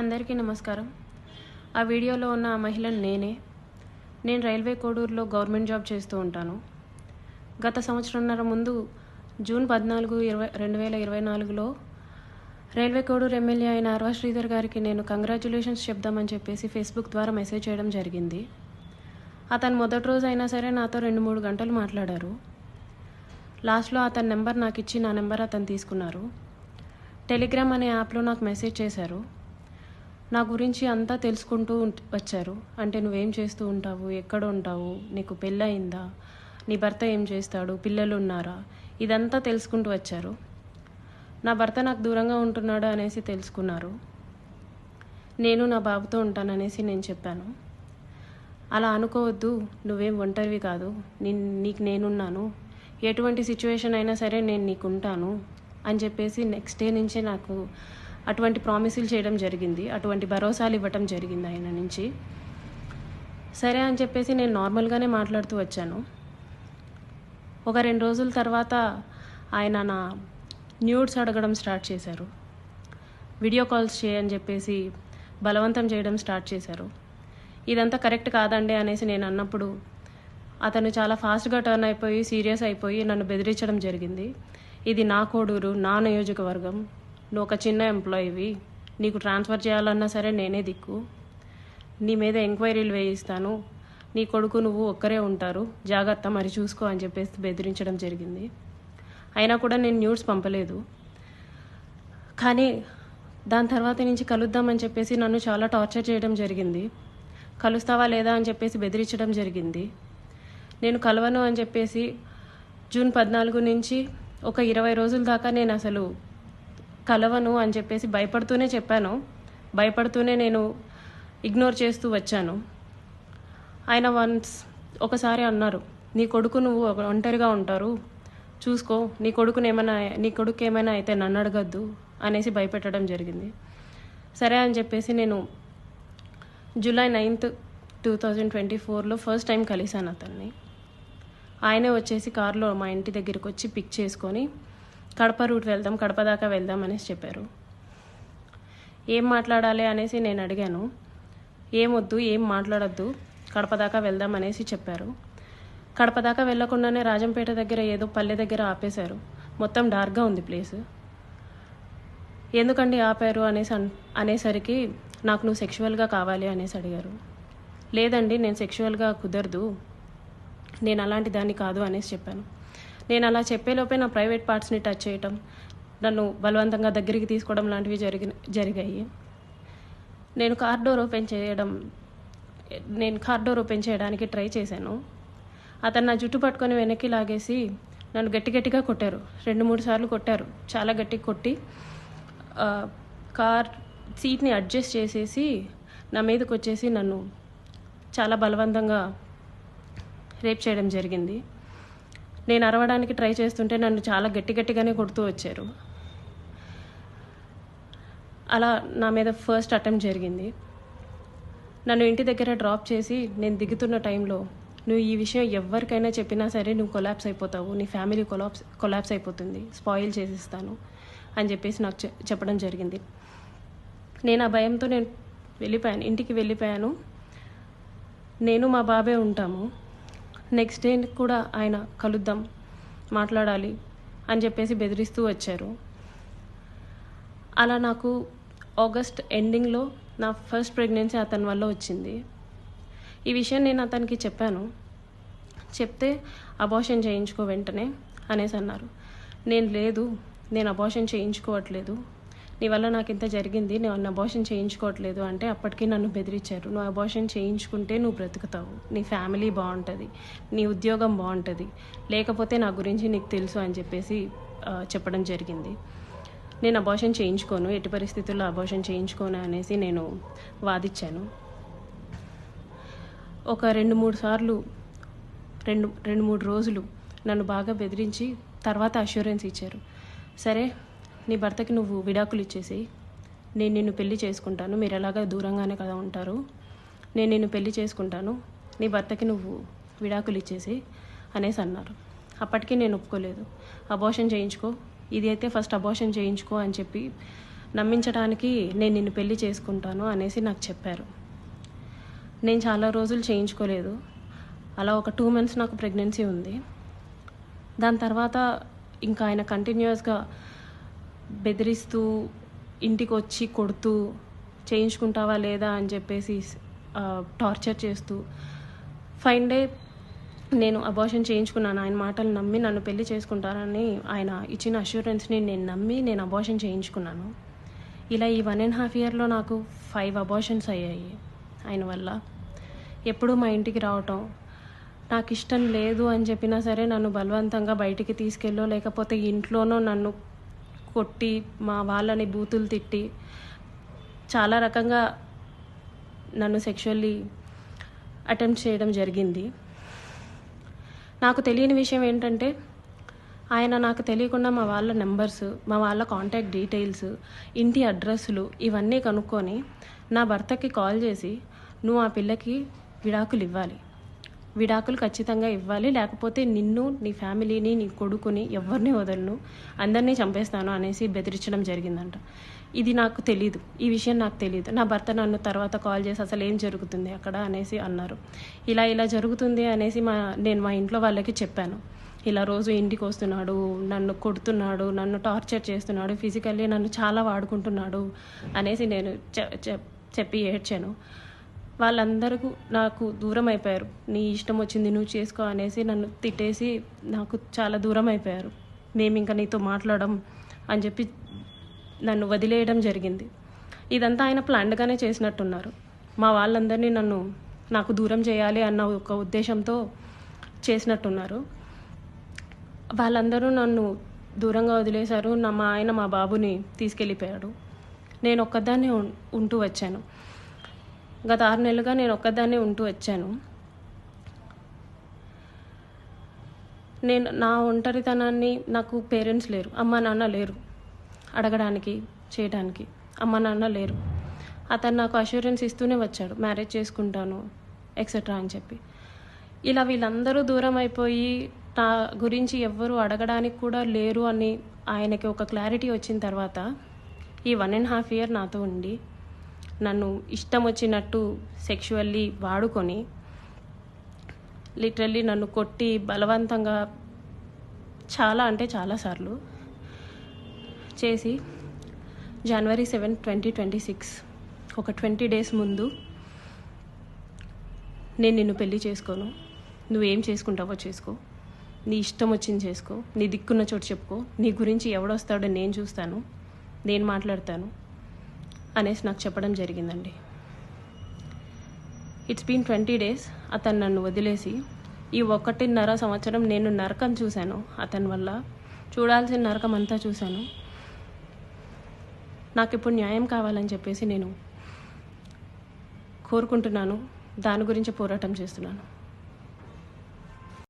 అందరికీ నమస్కారం. ఆ వీడియోలో ఉన్న ఆ మహిళను నేను రైల్వే కోడూరులో గవర్నమెంట్ జాబ్ చేస్తూ ఉంటాను. గత సంవత్సరంన్నర ముందు జూన్ 14, 2024లో రైల్వే కోడూరు ఎమ్మెల్యే అయిన ఆర్వా శ్రీధర్ గారికి నేను కంగ్రాచ్యులేషన్స్ చెప్దామని చెప్పేసి ఫేస్బుక్ ద్వారా మెసేజ్ చేయడం జరిగింది. అతను మొదటి రోజు అయినా సరే నాతో 2-3 గంటలు మాట్లాడారు. లాస్ట్లో అతని నెంబర్ నాకు ఇచ్చి నా నెంబర్ అతను తీసుకున్నారు. టెలిగ్రామ్ అనే యాప్లో నాకు మెసేజ్ చేశారు. నా గురించి అంతా తెలుసుకుంటూ వచ్చారు. అంటే నువ్వేం చేస్తూ ఉంటావు, ఎక్కడ ఉంటావు, నీకు పెళ్ళయిందా, నీ భర్త ఏం చేస్తాడు, పిల్లలు ఉన్నారా, ఇదంతా తెలుసుకుంటూ వచ్చారు. నా భర్త నాకు దూరంగా ఉంటున్నాడు అనేసి తెలుసుకున్నారు. నేను నా బాబుతో ఉంటాననేసి నేను చెప్పాను. అలా అనుకోవద్దు, నువ్వేం ఒంటరివి కాదు, నీకు నేనున్నాను, ఎటువంటి సిచ్యువేషన్ అయినా సరే నేను నీకు ఉంటాను అని చెప్పేసి నెక్స్ట్ డే నుంచే నాకు అటువంటి ప్రామిసులు చేయడం జరిగింది. అటువంటి భరోసాలు ఇవ్వటం జరిగింది ఆయన నుంచి. సరే అని చెప్పేసి నేను నార్మల్గానే మాట్లాడుతూ వచ్చాను. ఒక 2 రోజుల తర్వాత ఆయన నా న్యూడ్స్ అడగడం స్టార్ట్ చేశారు. వీడియో కాల్స్ చేయని చెప్పేసి బలవంతం చేయడం స్టార్ట్ చేశారు. ఇదంతా కరెక్ట్ కాదండి అనేసి నేను అన్నప్పుడు అతను చాలా ఫాస్ట్గా టర్న్ అయిపోయి సీరియస్ అయిపోయి నన్ను బెదిరించడం జరిగింది. ఇది నా కోడూరు, నా నియోజకవర్గం, నువ్వు ఒక చిన్న ఎంప్లాయీవి, నీకు ట్రాన్స్ఫర్ చేయాలన్నా సరే నేనే దిక్కు, నీ మీద ఎంక్వైరీలు వేయిస్తాను, నీ కొడుకు నువ్వు ఒక్కరే ఉంటారు, జాగ్రత్త మరి చూసుకో అని చెప్పేసి బెదిరించడం జరిగింది. అయినా కూడా నేను న్యూస్ పంపలేదు. కానీ దాని తర్వాత నుంచి కలుద్దామని చెప్పేసి నన్ను చాలా టార్చర్ చేయడం జరిగింది. కలుస్తావా లేదా అని చెప్పేసి బెదిరించడం జరిగింది. నేను కలవను అని చెప్పేసి జూన్ 14 నుంచి ఒక 20 రోజుల దాకా నేను అసలు కలవను అని చెప్పేసి భయపడుతూనే చెప్పాను. భయపడుతూనే నేను ఇగ్నోర్ చేస్తూ వచ్చాను. ఆయన ఒకసారి అన్నారు, నీ కొడుకు నువ్వు ఒంటరిగా ఉంటారు, చూసుకో, నీ కొడుకు ఏమైనా అయితే నన్ను అడగద్దు అనేసి భయపెట్టడం జరిగింది. సరే అని చెప్పేసి నేను జూలై 9, 2024లో ఫస్ట్ టైం కలిశాను అతన్ని. ఆయనే వచ్చేసి కారులో మా ఇంటి దగ్గరికి వచ్చి పిక్ చేసుకొని కడప రూట్ వెళ్దాం, కడప దాకా వెళ్దాం అనేసి చెప్పారు. ఏం మాట్లాడాలి అనేసి నేను అడిగాను. ఏమొద్దు, ఏం మాట్లాడద్దు, కడప దాకా వెళ్దాం అనేసి చెప్పారు. కడప దాకా వెళ్లకుండానే రాజంపేట దగ్గర ఏదో పల్లె దగ్గర ఆపేశారు. మొత్తం డార్క్గా ఉంది ప్లేస్. ఎందుకండి ఆపారు అనేసరికి నాకు నువ్వు సెక్షువల్గా కావాలి అనేసి అడిగారు. లేదండి, నేను సెక్షువల్గా కుదరదు, నేను అలాంటి దాన్ని కాదు అనేసి చెప్పాను. నేను అలా చెప్పేలోపే నా ప్రైవేట్ పార్ట్స్ని టచ్ చేయటం, నన్ను బలవంతంగా దగ్గరికి తీసుకోవడం లాంటివి జరిగాయి. నేను కార్ డోర్ ఓపెన్ చేయడానికి ట్రై చేశాను. అతను నా జుట్టు పట్టుకొని వెనక్కి లాగేసి నన్ను గట్టిగా కొట్టారు. 2-3 సార్లు కొట్టారు. చాలా గట్టిగా కొట్టి కార్ సీట్ని అడ్జస్ట్ చేసేసి నా మీదకి వచ్చేసి నన్ను చాలా బలవంతంగా రేప్ చేయడం జరిగింది. నేను అరవడానికి ట్రై చేస్తుంటే నన్ను చాలా గట్టిగానే కొడుతూ వచ్చారు. అలా నా మీద ఫస్ట్ అటెంప్ట్ జరిగింది. నన్ను ఇంటి దగ్గర డ్రాప్ చేసి నేను దిగుతున్న టైంలో, నువ్వు ఈ విషయం ఎవరికైనా చెప్పినా సరే నువ్వు కొలాప్స్ అయిపోతావు, నీ ఫ్యామిలీ కొలాప్స్ అయిపోతుంది, స్పాయిల్ చేసిస్తాను అని చెప్పేసి నాకు చెప్పడం జరిగింది. నేను ఆ భయంతో వెళ్ళిపోయాను, ఇంటికి వెళ్ళిపోయాను. నేను మా బాబే ఉంటాము. నెక్స్ట్ డే కూడా ఆయన కలుద్దాం, మాట్లాడాలి అని చెప్పేసి బెదిరిస్తూ వచ్చారు. అలా నాకు ఆగస్ట్ ఎండింగ్లో నా ఫస్ట్ ప్రెగ్నెన్సీ అతని వల్ల వచ్చింది. ఈ విషయం నేను అతనికి చెప్పాను. చెప్తే అబార్షన్ చేయించుకో వెంటనే అనేసి అన్నారు. నేను అబార్షన్ చేయించుకోవట్లేదు, నీ వల్ల నాకు ఇంత జరిగింది, నేను అబార్షన్ చేయించుకోవట్లేదు అంటే అప్పటికి నన్ను బెదిరించారు. నువ్వు అబార్షన్ చేయించుకుంటే నువ్వు బ్రతుకుతావు, నీ ఫ్యామిలీ బాగుంటుంది, నీ ఉద్యోగం బాగుంటుంది, లేకపోతే నా గురించి నీకు తెలుసు అని చెప్పేసి చెప్పడం జరిగింది. నేను అబార్షన్ చేయించుకోను, ఎట్టి పరిస్థితుల్లో అబార్షన్ చేయించుకోను అనేసి నేను వాదించాను. ఒక 2-3 సార్లు 2-3 రోజులు నన్ను బాగా బెదిరించి తర్వాత అష్యూరెన్స్ ఇచ్చారు. సరే, నీ భర్తకి నువ్వు విడాకులు ఇచ్చేసి నేను నిన్ను పెళ్లి చేసుకుంటాను, మీరు ఎలాగా దూరంగానే కదా ఉంటారు, నేను నిన్ను పెళ్లి చేసుకుంటాను, నీ భర్తకి నువ్వు విడాకులు ఇచ్చేసి అనేసి అన్నారు. అప్పటికీ నేను ఒప్పుకోలేదు. అబార్షన్ చేయించుకో, ఇది అయితే ఫస్ట్ అబార్షన్ చేయించుకో అని చెప్పి నమ్మించడానికి నేను నిన్ను పెళ్లి చేసుకుంటాను అనేసి నాకు చెప్పారు. నేను చాలా రోజులు చేయించుకోలేదు. అలా ఒక 2 months నాకు ప్రెగ్నెన్సీ ఉంది. దాని తర్వాత ఇంకా ఆయన కంటిన్యూస్గా బెదిరిస్తూ ఇంటికి వచ్చి కొడుతూ చేయించుకుంటావా లేదా అని చెప్పేసి టార్చర్ చేస్తూ ఫైన్ డే నేను అబార్షన్ చేయించుకున్నాను. ఆయన మాటలు నమ్మి నన్ను పెళ్లి చేసుకుంటారని ఆయన ఇచ్చిన అష్యూరెన్స్ని నేను నమ్మి నేను అబార్షన్ చేయించుకున్నాను. ఇలా ఈ 1.5 yearలో నాకు 5 అబార్షన్స్ అయ్యాయి ఆయన వల్ల. ఎప్పుడూ మా ఇంటికి రావటం, నాకు ఇష్టం లేదు అని చెప్పినా సరే నన్ను బలవంతంగా బయటికి తీసుకెళ్ళో లేకపోతే ఇంట్లోనో నన్ను కొట్టి మా వాళ్ళని బూతులు తిట్టి చాలా రకంగా నన్ను సెక్షువల్లీ అటెంప్ట్ చేయడం జరిగింది. నాకు తెలియని విషయం ఏంటంటే ఆయన నాకు తెలియకుండా మా వాళ్ళ నెంబర్స్, మా వాళ్ళ కాంటాక్ట్ డీటెయిల్స్, ఇంటి అడ్రస్లు ఇవన్నీ కనుక్కొని నా భర్తకి కాల్ చేసి నువ్వు ఆ పిల్లకి విడాకులు ఇవ్వాలి, విడాకులు ఖచ్చితంగా ఇవ్వాలి, లేకపోతే నిన్ను, నీ ఫ్యామిలీని, నీ కొడుకుని ఎవరిని వదలను, అందరినీ చంపేస్తాను అనేసి బెదిరించడం జరిగిందంట. ఇది నాకు తెలీదు, ఈ విషయం నాకు తెలీదు. నా భర్త నన్ను తర్వాత కాల్ చేసి అసలు ఏం జరుగుతుంది అక్కడ అనేసి అన్నారు. ఇలా జరుగుతుంది అనేసి నేను మా ఇంట్లో వాళ్ళకి చెప్పాను. ఇలా రోజు ఇంటికి వస్తున్నాడు, నన్ను కొడుతున్నాడు, నన్ను టార్చర్ చేస్తున్నాడు, ఫిజికల్లీ నన్ను చాలా వాడుకుంటున్నాడు అనేసి నేను చెప్పి ఏడ్చాను. వాళ్ళందరూ నాకు దూరం అయిపోయారు. నీ ఇష్టం వచ్చింది నువ్వు చేసుకో అనేసి నన్ను తిట్టేసి నాకు చాలా దూరం అయిపోయారు. మేము ఇంకా నీతో మాట్లాడడం అని చెప్పి నన్ను వదిలేయడం జరిగింది. ఇదంతా ఆయన ప్లాన్డ్గానే చేసినట్టున్నారు. మా వాళ్ళందరినీ నాకు దూరం చేయాలి అన్న ఒక ఉద్దేశంతో చేసినట్టున్నారు. వాళ్ళందరూ నన్ను దూరంగా వదిలేశారు. మా ఆయన మా బాబుని తీసుకెళ్ళిపోయాడు. నేను ఒక్కదాన్నే ఉంటూ వచ్చాను. గత 6 నెలలుగా నేను ఒక్కదాన్నే ఉంటూ వచ్చాను. నేను నా ఒంటరితనాన్ని, నాకు పేరెంట్స్ లేరు, అమ్మ నాన్న లేరు అడగడానికి చేయడానికి, అమ్మ నాన్న లేరు. అతను నాకు అష్యూరెన్స్ ఇస్తూనే వచ్చాడు, మ్యారేజ్ చేసుకుంటాను ఎక్సెట్రా అని చెప్పి. ఇలా వీళ్ళందరూ దూరం అయిపోయి నా గురించి ఎవ్వరూ అడగడానికి కూడా లేరు అని ఆయనకి ఒక క్లారిటీ వచ్చిన తర్వాత ఈ 1.5 year నాతో ఉండి నన్ను ఇష్టం వచ్చినట్టు సెక్షువల్లీ వాడుకొని లిటరల్లీ నన్ను కొట్టి బలవంతంగా చాలా అంటే చాలాసార్లు చేసి January 7, 2026 ఒక 20 days ముందు నేను నిన్ను పెళ్లి చేసుకోను, నువ్వేం చేసుకుంటావో చేసుకో, నీ ఇష్టం వచ్చింది చేసుకో, నీ దిక్కున్న చోటు చెప్పుకో, నీ గురించి ఎవడొస్తాడో నేను చూస్తాను, నేను మాట్లాడతాను అనేసి నాకు చెప్పడం జరిగిందండి. It's been 20 days. అతను నన్ను వదిలేసి ఈ 1.5 సంవత్సరం నేను నరకం చూశాను. అతని వల్ల చూడాల్సిన నరకం అంతా చూశాను. నాకు ఇప్పుడు న్యాయం కావాలని చెప్పేసి నేను కోరుకుంటున్నాను. దాని గురించి పోరాటం చేస్తున్నాను.